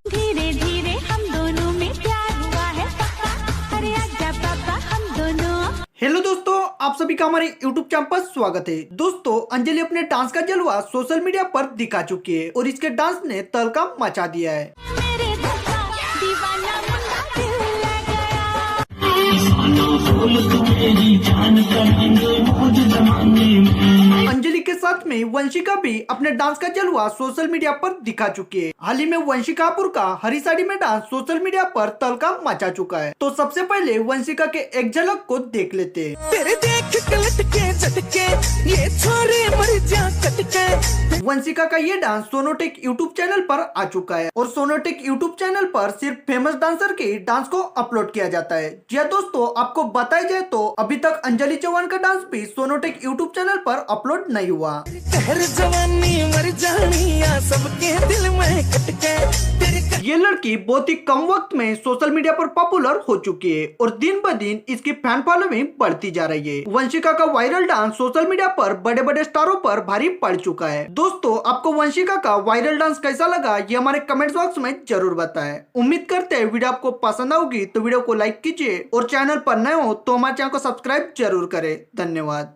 धीरे धीरे हम दोनों में प्यार हुआ है पक्का, अरे आजा पापा हम दोनों। हेलो दोस्तों, आप सभी का हमारे YouTube चैनल पर स्वागत है। दोस्तों, अंजलि अपने डांस का जलवा सोशल मीडिया पर दिखा चुकी है और इसके डांस ने तहलका मचा दिया है। मेरे धक्का दीवाना मुन्ना दिल लग गया। अंजलि के साथ में वंशिका भी अपने डांस का जलवा सोशल मीडिया पर दिखा चुकी है। हाल ही में वंशिका कपूर का हरी साड़ी में डांस सोशल मीडिया पर तहलका मचा चुका है। तो सबसे पहले वंशिका के एक झलक को देख लेते हैं। तेरे देख के लटके झटके ये छोरे मर जा कटके। वंशिका का ये डांस सोनोटेक यूट्यूब चैनल पर आ चुका है और सोनोटेक यूट्यूब चैनल पर सिर्फ फेमस डांसर के डांस को अपलोड किया जाता है। जी हाँ दोस्तों, आपको बताया जाए तो अभी तक अंजलि चौहान का डांस भी सोनोटेक यूट्यूब चैनल पर अपलोड नहीं हुआ। हर जवानी मर जानी या सबके दिल में कटके। ये लड़की बहुत ही कम वक्त में सोशल मीडिया पर पॉपुलर हो चुकी है और दिन ब दिन इसकी फैन फॉलोइंग बढ़ती जा रही है। वंशिका का वायरल डांस सोशल मीडिया पर बड़े बड़े स्टारों पर भारी पड़ चुका है। दोस्तों, आपको वंशिका का वायरल डांस कैसा लगा ये हमारे कमेंट बॉक्स में जरूर बताएं। उम्मीद करते हैं वीडियो आपको पसंद आएगी तो वीडियो को लाइक कीजिए और चैनल पर नए हो तो हमारे चैनल को सब्सक्राइब जरूर करें। धन्यवाद।